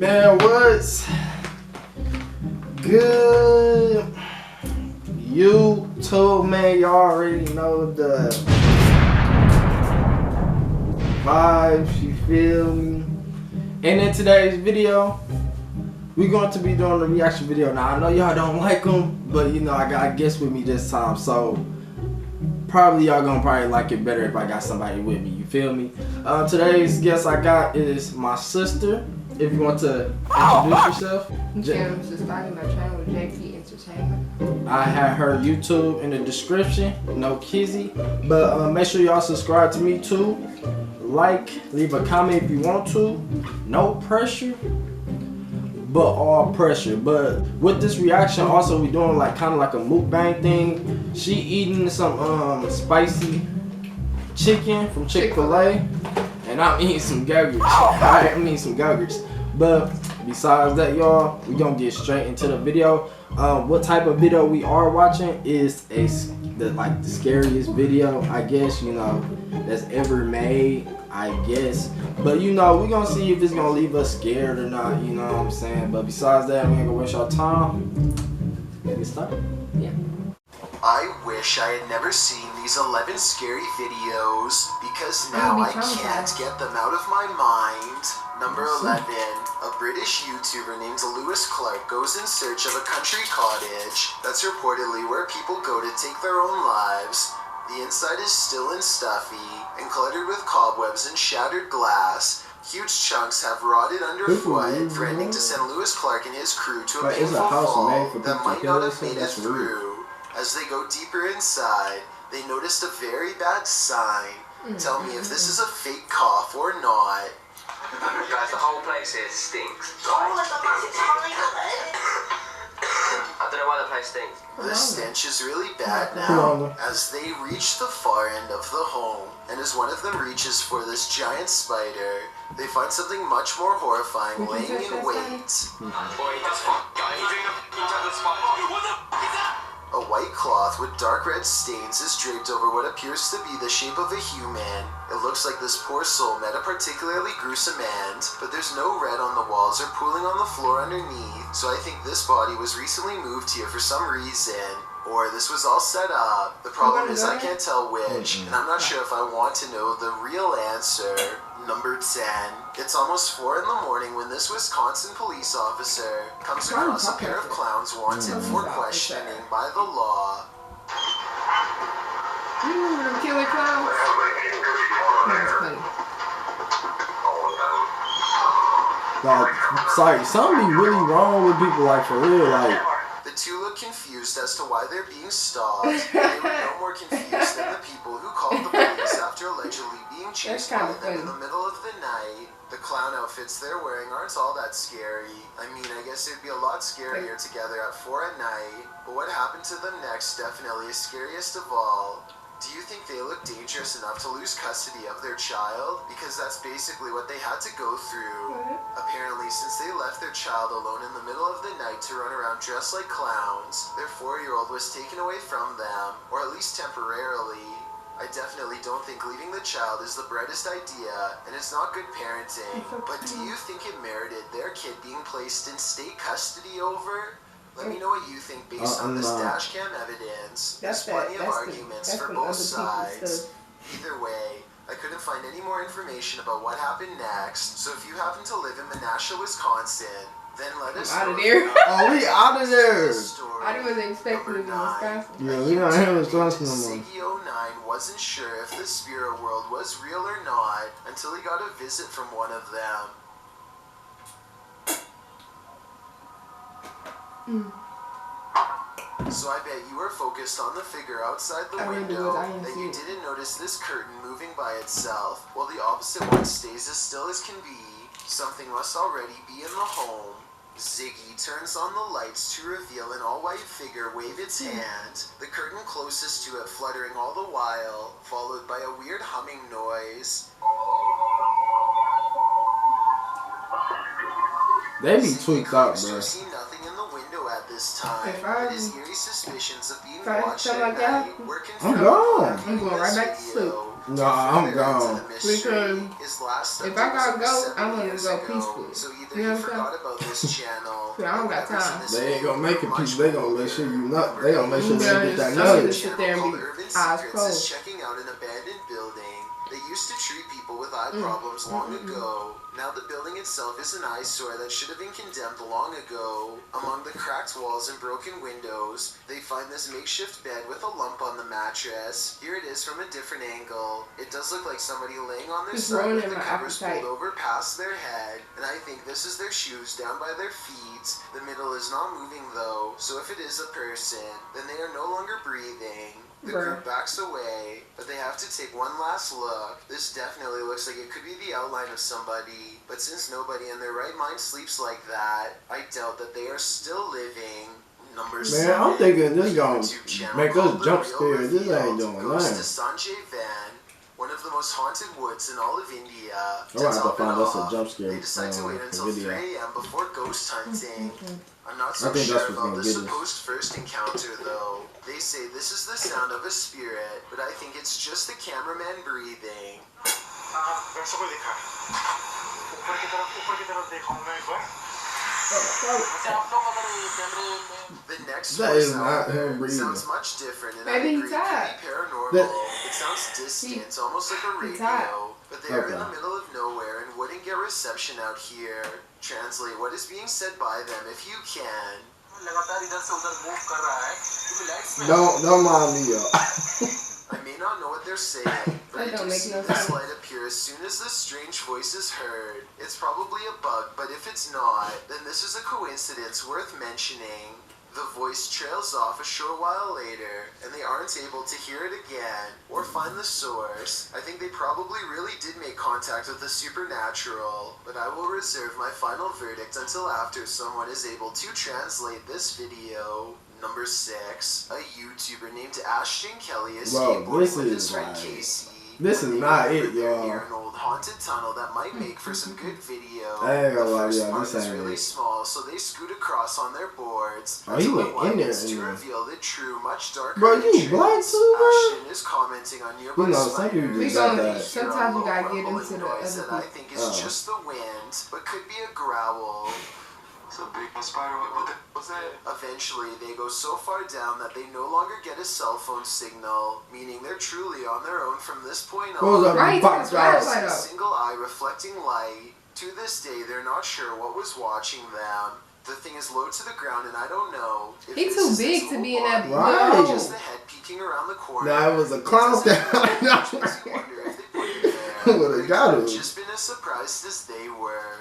Man, what's good? YouTube, man, y'all already know the vibes, you feel me? And in today's video, we're going to be doing a reaction video. Now, I know y'all don't like them, but you know, I got a guest with me this time, so probably y'all gonna like it better if I got somebody with me, you feel me? Today's guest I got is my sister. If you want to introduce yourself. I'm subscribing my channel with JP Entertainment. I have her YouTube in the description, no kizzy. But make sure y'all subscribe to me too. Like, leave a comment if you want to. No pressure, but all pressure. But with this reaction, also we doing like kind of like a mukbang thing. She eating some spicy chicken from Chick-fil-A. And I'm eating some garbage. I'm eating some garbage. But besides that, y'all, we gonna get straight into the video. What type of video we are watching is the scariest video, I guess, you know, that's ever made, I guess. But you know, we gonna see if it's gonna leave us scared or not, you know what I'm saying? But besides that, we ain't gonna waste our time. Let's get started. Yeah. I wish I had never seen these 11 scary videos because now I can't get them out of my mind. Number 11, a British YouTuber named Lewis Clark goes in search of a country cottage that's reportedly where people go to take their own lives. The inside is still and stuffy and cluttered with cobwebs and shattered glass. Huge chunks have rotted underfoot, threatening to send Lewis Clark and his crew to a painful fall that might not have made it through. As they go deeper inside, they noticed a very bad sign. Tell me if this is a fake cough or not. Guys, the whole place here stinks. Oh, there's a massive tiny I don't know why the place stinks. The stench is really bad now. As they reach the far end of the home, and as one of them reaches for this giant spider, they find something much more horrifying laying in wait. Boy, just fuck. Guy, you doing the spider? What the f is that? A white cloth with dark red stains is draped over what appears to be the shape of a human. It looks like this poor soul met a particularly gruesome end, but there's no red on the walls or pooling on the floor underneath, so I think this body was recently moved here for some reason. Or this was all set up. The problem is I can't tell which, and I'm not sure if I want to know the real answer. Number 10. It's almost 4 in the morning when this Wisconsin police officer comes across a pair of clowns wanted for questioning by the law. You remember them killer clowns? That's funny. Like, sorry, something be really wrong with people, like, for real, like. The two look confused as to why they're being stalked. They were no more confused than the people who called the police after allegedly being chased by them in the middle of the night. The clown outfits they're wearing aren't all that scary. I mean, I guess it'd be a lot scarier together at 4 at night. But what happened to them next definitely is scariest of all. Do you think they look dangerous enough to lose custody of their child? Because that's basically what they had to go through. Apparently, since they left their child alone in the middle of the night to run around dressed like clowns, their 4-year-old was taken away from them, or at least temporarily. I definitely don't think leaving the child is the brightest idea, and it's not good parenting. But do you think it merited their kid being placed in state custody over? Let me know what you think based on this dash cam evidence. There's plenty of arguments for both sides. Either way, I couldn't find any more information about what happened next, so if you happen to live in Menasha, Wisconsin, then let us know. Out of there. Oh, we out of there. I wasn't expecting to be in Wisconsin. Yeah, we not here in Wisconsin no more. Ziggy09 wasn't sure if the spirit world was real or not until he got a visit from one of them. So I bet you were focused on the figure outside the window, that you didn't notice this curtain moving by itself, while the opposite one stays as still as can be. Something must already be in the home. Ziggy turns on the lights to reveal an all-white figure wave its hand, the curtain closest to it fluttering all the while, followed by a weird humming noise. They be tweaked out, bro. See nothing in the window at this time, but his eerie suspicions of being watched at night were confirmed. I'm gone. I'm going right back to sleep. No, I'm gone. Because if I gotta go, I'm gonna go peacefully. So either either you forgot about this channel, I don't got time. They ain't gonna make it, people. They gonna make sure you not. They gonna make sure you get that knowledge. Sit there and be eyes closed. Checking out an abandoned building. They used to treat people with eye problems long ago. Now the building itself is an eyesore that should have been condemned long ago. Among the cracked walls and broken windows, they find this makeshift bed with a lump on the mattress. Here it is from a different angle. It does look like somebody laying on their side with the covers pulled over past their head, and I think this is their shoes down by their feet. The middle is not moving though, so if it is a person, then they are no longer breathing. The group backs away, but they have to take one last look. This definitely looks like it could be the outline of somebody, but since nobody in their right mind sleeps like that, I doubt that they are still living. Number 7. Man, I'm thinking this gonna make us jump scared. This ain't doing goes to nothing. Sanjay Van, one of the most haunted woods in all of India. I'm gonna have to find us a jump scare They decide to wait until 3 video. a.m. before ghost hunting. I'm not so I think sure that's what's about gonna the get us. supposed first encounter though. They say this is the sound of a spirit, but I think it's just the cameraman breathing. The next That voice is not him breathing. sounds much different, and Maybe I he's agree it tired. could be paranormal. That- It sounds distant, almost like a he's tired. radio, but they are in the Okay. middle of nowhere and wouldn't get reception out here. Translate what is being said by them if you can. Don't mind me, yo. I may not know what they're saying, but I That don't do make see no this sense. light appear as soon as this strange voice is heard. It's probably a bug, but if it's not, then this is a coincidence worth mentioning. The voice trails off a short while later, and they aren't able to hear it again or find the source. I think they probably really did make contact with the supernatural, but I will reserve my final verdict until after someone is able to translate this video. Number 6, a YouTuber named Ashton Kelly is Bro, skateboarding this with is his friend like- Casey. this is They not were it, near y'all. an old haunted tunnel that might make for some good video. I ain't gonna The lie, first y'all, part this is ain't really it. small, so they scoot across on their boards. Oh, he until went it in there widens to anyway. reveal the true, much darker Bro, you entrance. blind too, bro? Ashton is commenting on nearby You know, some spiders. people We just gonna- got that. sometimes you gotta get Rumbling into the noise other that I people. think is just the wind, but could be a growl. It's a big spider. What's that? Eventually, they go so far down that they no longer get a cell phone signal, meaning they're truly on their own from this point What was on. up, Right, you pop his flashlight stars? A up. single eye reflecting light. To this day, they're not sure what was watching them. The thing is low to the ground, and I don't know if He's this too is big its to whole be in that body Right. or just the head peeking around the corner. Nah, it was a clown It doesn't thing. really makes you wonder if they put it there. Would've But it got could've him. just been as surprised as they were.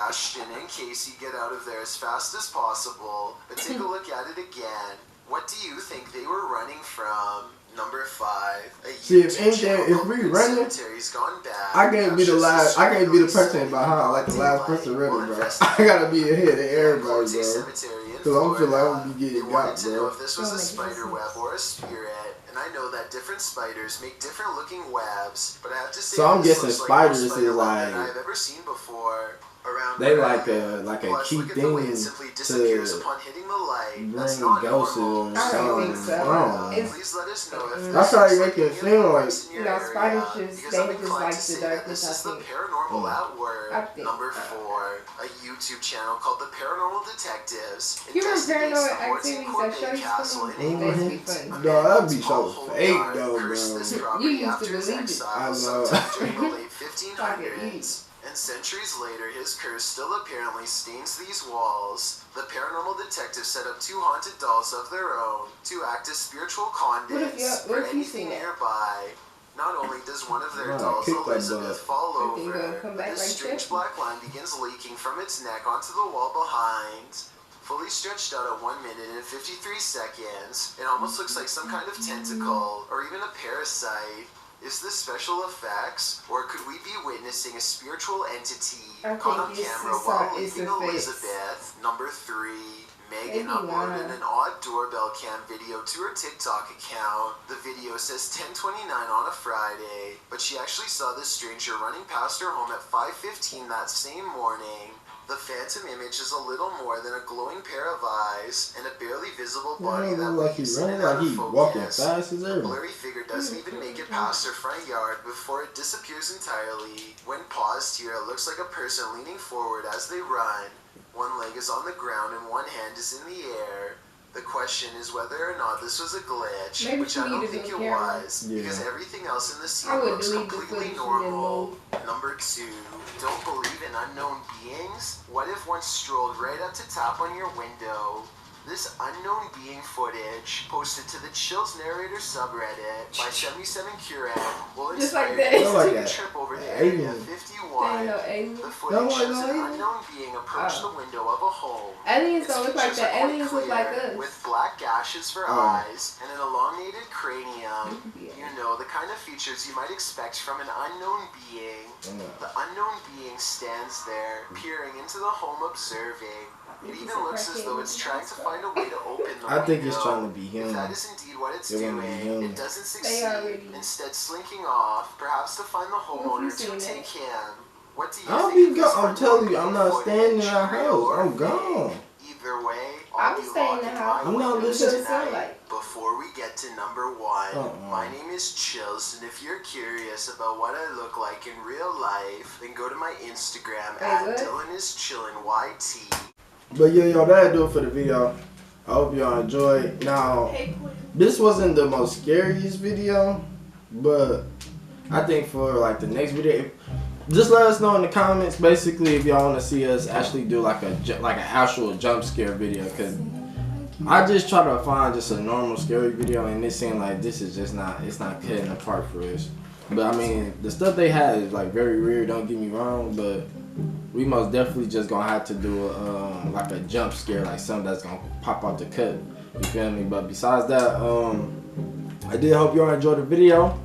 Ashton and Casey get out of there as fast as possible, but take a look at it again. What do you think they were running from? Number 5. See, if anything, if we running, Cemetery's gone bad. I can't be the last. I can't be the person Really behind, like the last daylight. person running, We'll bro. investigate I gotta be ahead of the everybody, Clote bro. Cemetery in Cause I'm feel like I'm Florida. gonna be They getting wanted got, to know bro. if this was a Don't make no spider sense. web or a spirit, and I know that different spiders make different looking webs, but I have to say So I'm this guessing looks like no spiders spider is web like- that I've ever seen before. Around They where like I a am. like a Plus, key look at the way it thing simply disappears to upon hitting the light. bring That's not ghosts normal. or I don't think something. so. I don't know. It's- Please let us know if Mm. That's this how is you make it any of seem the like- works in your You know, area, spiders just- because they I'm just inclined like to the say that darkness, this I is the think. paranormal at work. I think. Number 4, a YouTube channel called The Paranormal Detectives. You remember investigates Paranormal the haunts in Activities Court that show Bay you Castle something? in They England. used to be fun. No, that'd be A so whole fake, yard though, cursed bro. this You property used to after his believe it. exile I know. sometime during the late Fucking 1500s. And centuries later, his curse still apparently stains these walls. The paranormal detectives set up 2 haunted dolls of their own to act as spiritual conduits for what if you anything seen that? nearby. Not only does one of their Wow, dolls, kick that Elizabeth, butt. fall You think over, it'll come back this like strange that? black line begins leaking from its neck onto the wall behind. Fully stretched out at 1 minute and 53 seconds, it almost looks like some kind of tentacle or even a parasite. Is this special effects, or could we be witnessing a spiritual entity I caught on think it's camera the while it's leaving the face. Elizabeth? Number 3. Megan Maybe uploaded not. an odd doorbell cam video to her TikTok account. The video says 10:29 on a Friday, but she actually saw this stranger running past her home at 5:15 that same morning. The phantom image is a little more than a glowing pair of eyes and a barely visible body Yeah, that look like leaves he in running, and out like of he walking focus. fast as The ever. blurry figure doesn't even make it past their front yard before it disappears entirely. When paused here, it looks like a person leaning forward as they run. One leg is on the ground and one hand is in the air. The question is whether or not this was a glitch, Maybe which she I don't needed think a it camera. was, Yeah. because everything else in the scene I would looks delete the completely footage normal. Number 2, don't believe in unknown beings? What if one strolled right up to tap on your window? This unknown being footage, posted to the Chills Narrator subreddit by 77 Curate, will Just like inspire that. you to Like take a that. trip over to Alien. Area 51. There ain't no The aliens. footage No, shows no an alien. unknown being approach the window of a home. Aliens Its don't look like features that. are quite Aliens look like clear, us. with black gashes for Oh. eyes and an elongated cranium. Yeah. You know, the kind of features you might expect from an unknown being. The unknown being stands there, peering into the home, observing. It even looks as though it's trying to find a way to open the window. I think it's trying to be him. If that is indeed what it's It doing, wouldn't be him. it doesn't They succeed, already- instead slinking off, perhaps to find the homeowner seen to it? take him. What do you I'll think be of this gone. I'm telling you, unknown I'm not footage, staying in our real house. or I'm fake? gone. Either way, I I'll would be stay in logging the my house. I'm not windows listening. Sound tonight. like- Before we get to number 1, my name is Chills, and if you're curious about what I look like in real life, then go to my Instagram at what? DylanIsChillingYT. But yeah, y'all, that'll do it for the video. I hope y'all enjoyed. Now, this wasn't the most scariest video, but I think for like the next video, just let us know in the comments basically if y'all want to see us actually do like an actual jump scare video, because I just try to find just a normal scary video and it seemed like this is just not, it's not cutting apart for us. But I mean, the stuff they had is like very weird, don't get me wrong, but we most definitely just gonna have to do like a jump scare, like something that's gonna pop out the cut. You feel me? But besides that, I did hope y'all enjoyed the video.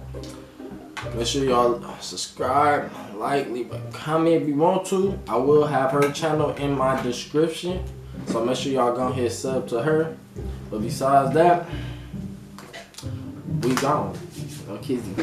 Make sure y'all subscribe, like, leave a comment if you want to. I will have her channel in my description, so make sure y'all gonna hit sub to her. But besides that, we gone. No kissing.